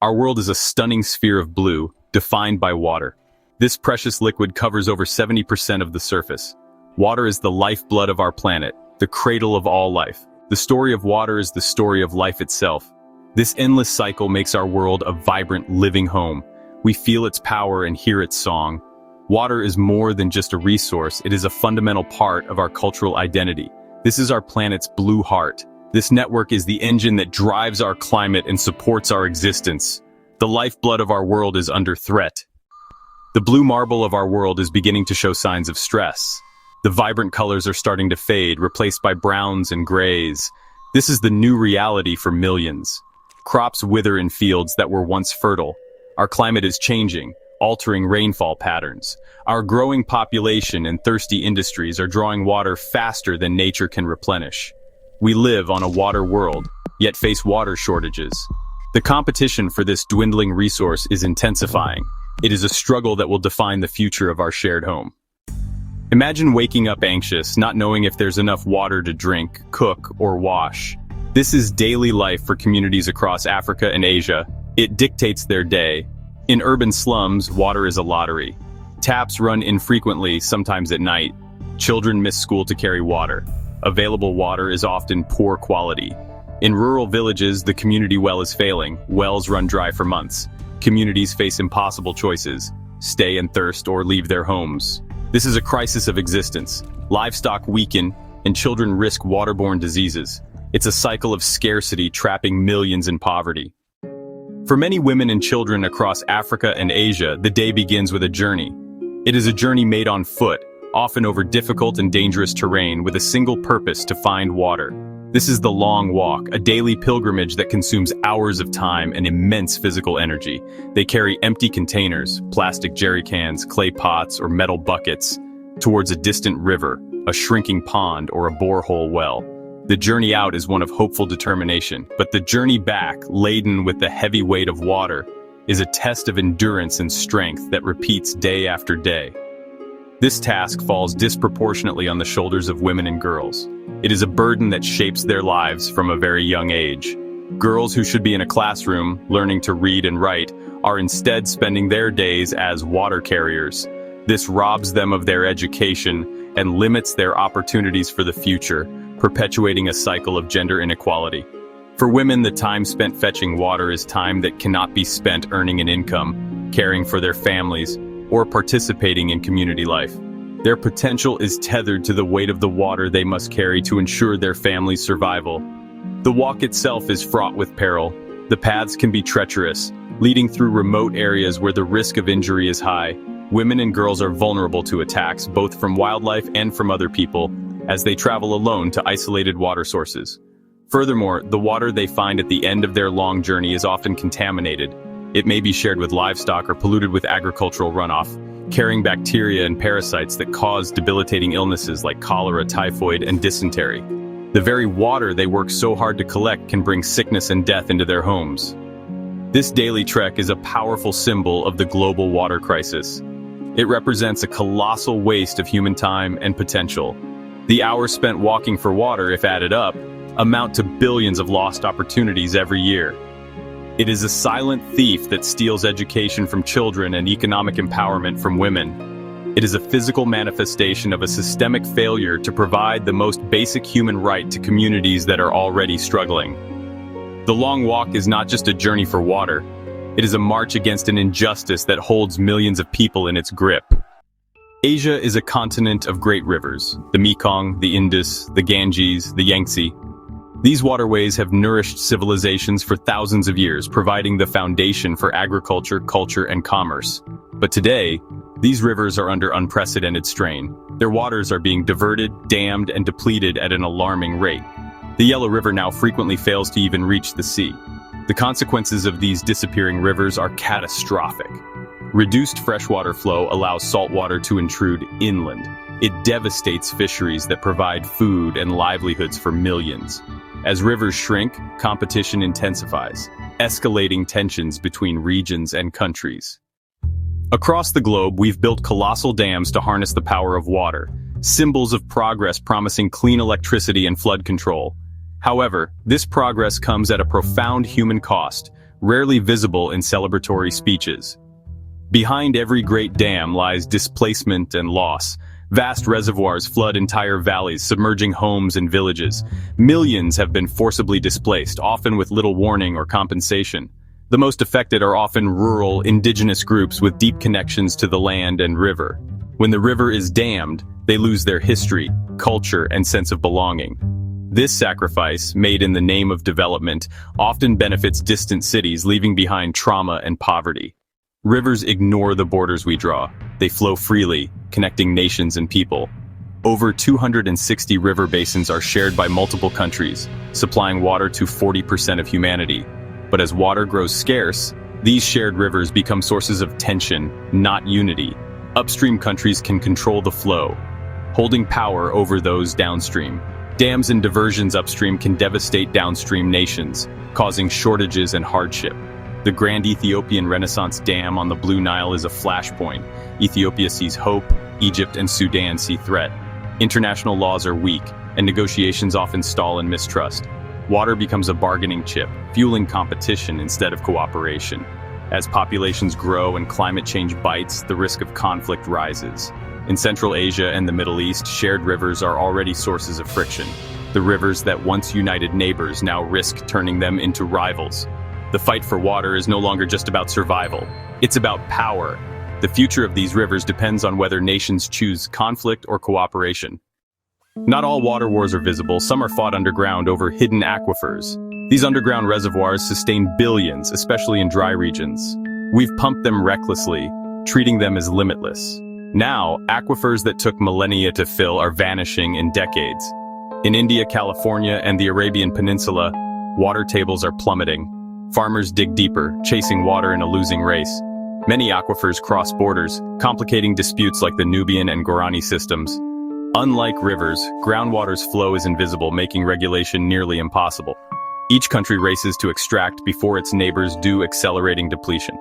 Our world is a stunning sphere of blue, defined by water. This precious liquid covers over 70% of the surface. Water is the lifeblood of our planet, the cradle of all life. The story of water is the story of life itself. This endless cycle makes our world a vibrant, living home. We feel its power and hear its song. Water is more than just a resource, it is a fundamental part of our cultural identity. This is our planet's blue heart. This network is the engine that drives our climate and supports our existence. The lifeblood of our world is under threat. The blue marble of our world is beginning to show signs of stress. The vibrant colors are starting to fade, replaced by browns and grays. This is the new reality for millions. Crops wither in fields that were once fertile. Our climate is changing, altering rainfall patterns. Our growing population and thirsty industries are drawing water faster than nature can replenish. We live on a water world, yet face water shortages. The competition for this dwindling resource is intensifying. It is a struggle that will define the future of our shared home. Imagine waking up anxious, not knowing if there's enough water to drink, cook, or wash. This is daily life for communities across Africa and Asia. It dictates their day. In urban slums, water is a lottery. Taps run infrequently, sometimes at night. Children miss school to carry water. Available water is often poor quality. In rural villages, the community well is failing. Wells run dry for months. Communities face impossible choices: stay and thirst or leave their homes. This is a crisis of existence. Livestock weaken, and children risk waterborne diseases. It's a cycle of scarcity trapping millions in poverty. For many women and children across Africa and Asia, the day begins with a journey. It is a journey made on foot, often over difficult and dangerous terrain, with a single purpose: to find water. This is the long walk, a daily pilgrimage that consumes hours of time and immense physical energy. They carry empty containers, plastic jerry cans, clay pots, or metal buckets, towards a distant river, a shrinking pond, or a borehole well. The journey out is one of hopeful determination, but the journey back, laden with the heavy weight of water, is a test of endurance and strength that repeats day after day. This task falls disproportionately on the shoulders of women and girls. It is a burden that shapes their lives from a very young age. Girls who should be in a classroom, learning to read and write, are instead spending their days as water carriers. This robs them of their education and limits their opportunities for the future, perpetuating a cycle of gender inequality. For women, the time spent fetching water is time that cannot be spent earning an income, caring for their families, or participating in community life. Their potential is tethered to the weight of the water they must carry to ensure their family's survival. The walk itself is fraught with peril. The paths can be treacherous, leading through remote areas where the risk of injury is high. Women and girls are vulnerable to attacks, both from wildlife and from other people, as they travel alone to isolated water sources. Furthermore, the water they find at the end of their long journey is often contaminated. It may be shared with livestock or polluted with agricultural runoff, carrying bacteria and parasites that cause debilitating illnesses like cholera, typhoid, and dysentery. The very water they work so hard to collect can bring sickness and death into their homes. This daily trek is a powerful symbol of the global water crisis. It represents a colossal waste of human time and potential. The hours spent walking for water, if added up, amount to billions of lost opportunities every year. It is a silent thief that steals education from children and economic empowerment from women. It is a physical manifestation of a systemic failure to provide the most basic human right to communities that are already struggling. The long walk is not just a journey for water. It is a march against an injustice that holds millions of people in its grip. Asia is a continent of great rivers: the Mekong, the Indus, the Ganges, the Yangtze. These waterways have nourished civilizations for thousands of years, providing the foundation for agriculture, culture, and commerce. But today, these rivers are under unprecedented strain. Their waters are being diverted, dammed, and depleted at an alarming rate. The Yellow River now frequently fails to even reach the sea. The consequences of these disappearing rivers are catastrophic. Reduced freshwater flow allows saltwater to intrude inland. It devastates fisheries that provide food and livelihoods for millions. As rivers shrink, competition intensifies, escalating tensions between regions and countries. Across the globe, we've built colossal dams to harness the power of water, symbols of progress promising clean electricity and flood control. However, this progress comes at a profound human cost. rarely visible in celebratory speeches. Behind every great dam lies displacement and loss. Vast reservoirs flood entire valleys, submerging homes and villages. Millions have been forcibly displaced, often with little warning or compensation. The most affected are often rural, indigenous groups with deep connections to the land and river. When the river is dammed, they lose their history, culture, and sense of belonging. This sacrifice, made in the name of development, often benefits distant cities, leaving behind trauma and poverty. Rivers ignore the borders we draw. They flow freely, connecting nations and people. Over 260 river basins are shared by multiple countries, supplying water to 40% of humanity. But as water grows scarce, these shared rivers become sources of tension, not unity. Upstream countries can control the flow, holding power over those downstream. Dams and diversions upstream can devastate downstream nations, causing shortages and hardship. The Grand Ethiopian Renaissance Dam on the Blue Nile is a flashpoint. Ethiopia sees hope, Egypt and Sudan see threat. International laws are weak, and negotiations often stall in mistrust. Water becomes a bargaining chip, fueling competition instead of cooperation. As populations grow and climate change bites, the risk of conflict rises. In Central Asia and the Middle East, shared rivers are already sources of friction. The rivers that once united neighbors now risk turning them into rivals. The fight for water is no longer just about survival. It's about power. The future of these rivers depends on whether nations choose conflict or cooperation. Not all water wars are visible. Some are fought underground over hidden aquifers. These underground reservoirs sustain billions, especially in dry regions. We've pumped them recklessly, treating them as limitless. Now, aquifers that took millennia to fill are vanishing in decades. In India, California, and the Arabian Peninsula, water tables are plummeting. Farmers dig deeper, chasing water in a losing race. Many aquifers cross borders, complicating disputes like the Nubian and Guarani systems. Unlike rivers, groundwater's flow is invisible, making regulation nearly impossible. Each country races to extract before its neighbors do, accelerating depletion.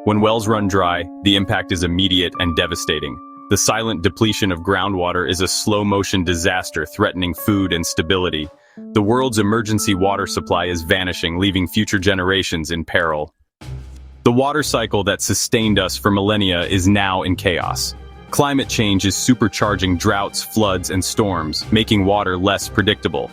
When wells run dry, the impact is immediate and devastating. The silent depletion of groundwater is a slow-motion disaster threatening food and stability. The world's emergency water supply is vanishing, leaving future generations in peril. The water cycle that sustained us for millennia is now in chaos. Climate change is supercharging droughts, floods, and storms, making water less predictable.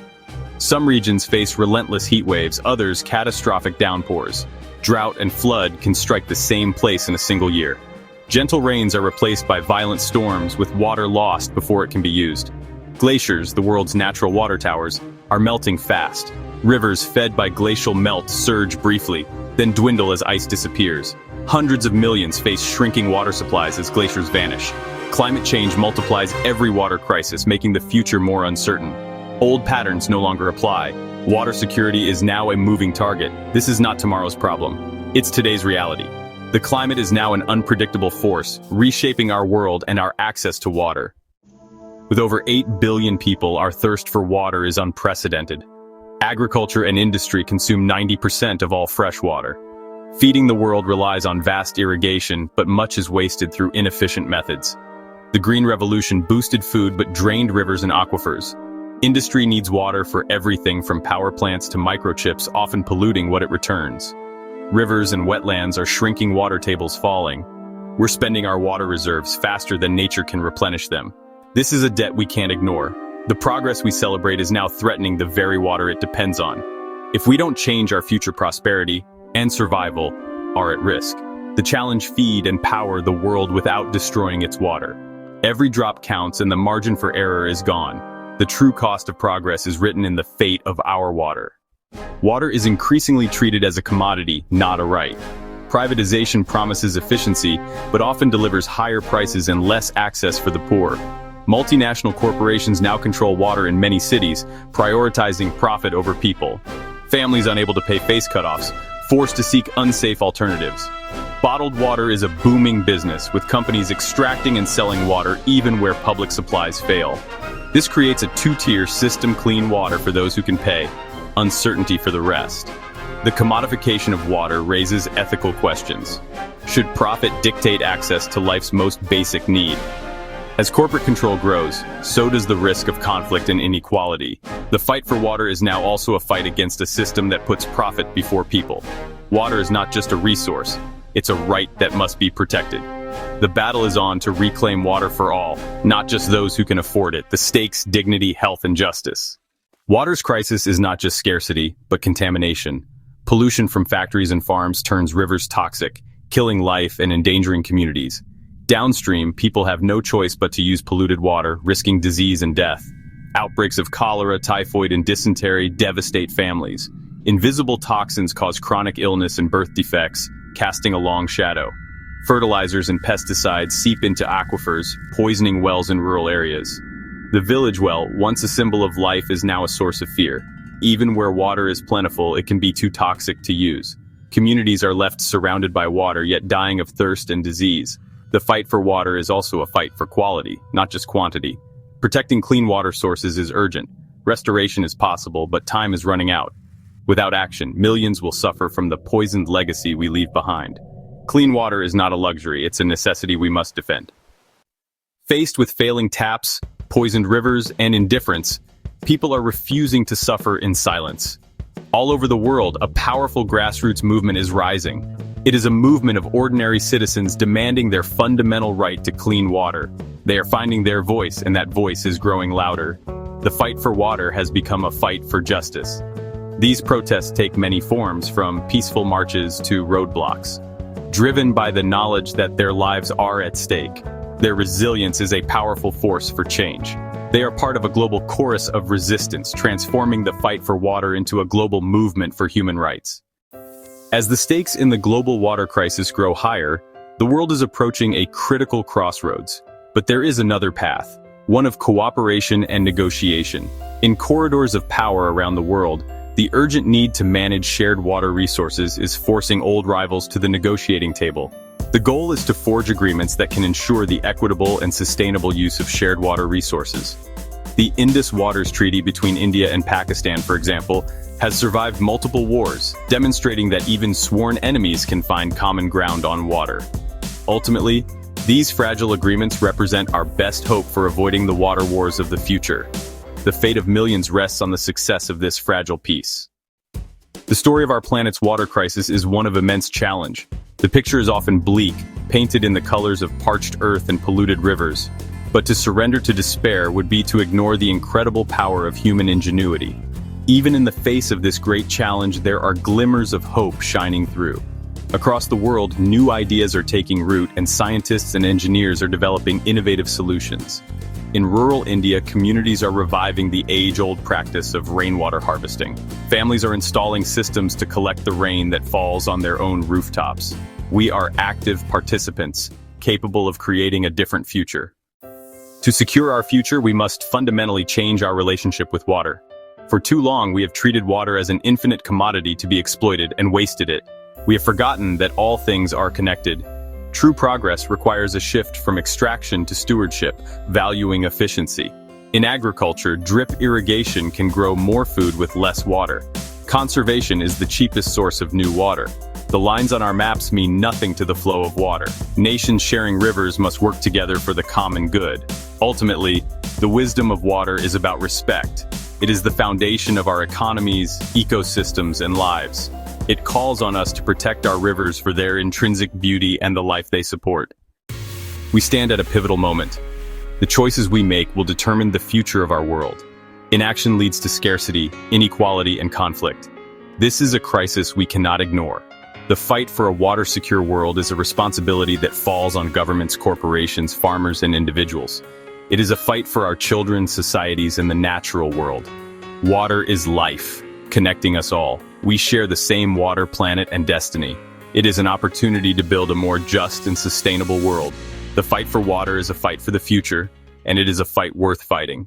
Some regions face relentless heat waves, others catastrophic downpours. Drought and flood can strike the same place in a single year. Gentle rains are replaced by violent storms, with water lost before it can be used. Glaciers, the world's natural water towers, are melting fast. Rivers fed by glacial melt surge briefly, then dwindle as ice disappears. Hundreds of millions face shrinking water supplies as glaciers vanish. Climate change multiplies every water crisis, making the future more uncertain. Old patterns no longer apply. Water security is now a moving target. This is not tomorrow's problem. It's today's reality. The climate is now an unpredictable force, reshaping our world and our access to water. With over 8 billion people, our thirst for water is unprecedented. Agriculture and industry consume 90% of all fresh water. Feeding the world relies on vast irrigation, but much is wasted through inefficient methods. The Green Revolution boosted food but drained rivers and aquifers. Industry needs water for everything from power plants to microchips, often polluting what it returns. Rivers and wetlands are shrinking, water tables falling. We're spending our water reserves faster than nature can replenish them. This is a debt we can't ignore. The progress we celebrate is now threatening the very water it depends on. If we don't change, our future prosperity and survival are at risk. The challenge: feed and power the world without destroying its water. Every drop counts and the margin for error is gone. The true cost of progress is written in the fate of our water. Water is increasingly treated as a commodity, not a right. Privatization promises efficiency, but often delivers higher prices and less access for the poor. Multinational corporations now control water in many cities, prioritizing profit over people. Families unable to pay face cutoffs, forced to seek unsafe alternatives. Bottled water is a booming business, with companies extracting and selling water even where public supplies fail. This creates a two-tier system: clean water for those who can pay, uncertainty for the rest. The commodification of water raises ethical questions. Should profit dictate access to life's most basic need? As corporate control grows, so does the risk of conflict and inequality. The fight for water is now also a fight against a system that puts profit before people. Water is not just a resource, it's a right that must be protected. The battle is on to reclaim water for all, not just those who can afford it. The stakes, dignity, health, and justice. Water's crisis is not just scarcity, but contamination. Pollution from factories and farms turns rivers toxic, killing life and endangering communities. Downstream, people have no choice but to use polluted water, risking disease and death. Outbreaks of cholera, typhoid, and dysentery devastate families. Invisible toxins cause chronic illness and birth defects, casting a long shadow. Fertilizers and pesticides seep into aquifers, poisoning wells in rural areas. The village well, once a symbol of life, is now a source of fear. Even where water is plentiful, it can be too toxic to use. Communities are left surrounded by water, yet dying of thirst and disease. The fight for water is also a fight for quality, not just quantity. Protecting clean water sources is urgent. Restoration is possible, but time is running out. Without action, millions will suffer from the poisoned legacy we leave behind. Clean water is not a luxury, it's a necessity we must defend. Faced with failing taps, poisoned rivers, and indifference, people are refusing to suffer in silence. All over the world, a powerful grassroots movement is rising. It is a movement of ordinary citizens demanding their fundamental right to clean water. They are finding their voice, and that voice is growing louder. The fight for water has become a fight for justice. These protests take many forms, from peaceful marches to roadblocks. Driven by the knowledge that their lives are at stake, their resilience is a powerful force for change. They are part of a global chorus of resistance, transforming the fight for water into a global movement for human rights. As the stakes in the global water crisis grow higher, the world is approaching a critical crossroads. But there is another path, one of cooperation and negotiation. In corridors of power around the world, the urgent need to manage shared water resources is forcing old rivals to the negotiating table. The goal is to forge agreements that can ensure the equitable and sustainable use of shared water resources. The Indus Waters Treaty between India and Pakistan, for example, has survived multiple wars, demonstrating that even sworn enemies can find common ground on water. Ultimately, these fragile agreements represent our best hope for avoiding the water wars of the future. The fate of millions rests on the success of this fragile peace. The story of our planet's water crisis is one of immense challenge. The picture is often bleak, painted in the colors of parched earth and polluted rivers. But to surrender to despair would be to ignore the incredible power of human ingenuity. Even in the face of this great challenge, there are glimmers of hope shining through. Across the world, new ideas are taking root, and scientists and engineers are developing innovative solutions. In rural India, communities are reviving the age-old practice of rainwater harvesting. Families are installing systems to collect the rain that falls on their own rooftops. We are active participants, capable of creating a different future. To secure our future, we must fundamentally change our relationship with water. For too long, we have treated water as an infinite commodity to be exploited and wasted it. We have forgotten that all things are connected. True progress requires a shift from extraction to stewardship, valuing efficiency. In agriculture, drip irrigation can grow more food with less water. Conservation is the cheapest source of new water. The lines on our maps mean nothing to the flow of water. Nations sharing rivers must work together for the common good. Ultimately, the wisdom of water is about respect. It is the foundation of our economies, ecosystems, and lives. It calls on us to protect our rivers for their intrinsic beauty and the life they support. We stand at a pivotal moment. The choices we make will determine the future of our world. Inaction leads to scarcity, inequality, and conflict. This is a crisis we cannot ignore. The fight for a water-secure world is a responsibility that falls on governments, corporations, farmers, and individuals. It is a fight for our children, societies, and the natural world. Water is life, connecting us all. We share the same water, planet, and destiny. It is an opportunity to build a more just and sustainable world. The fight for water is a fight for the future, and it is a fight worth fighting.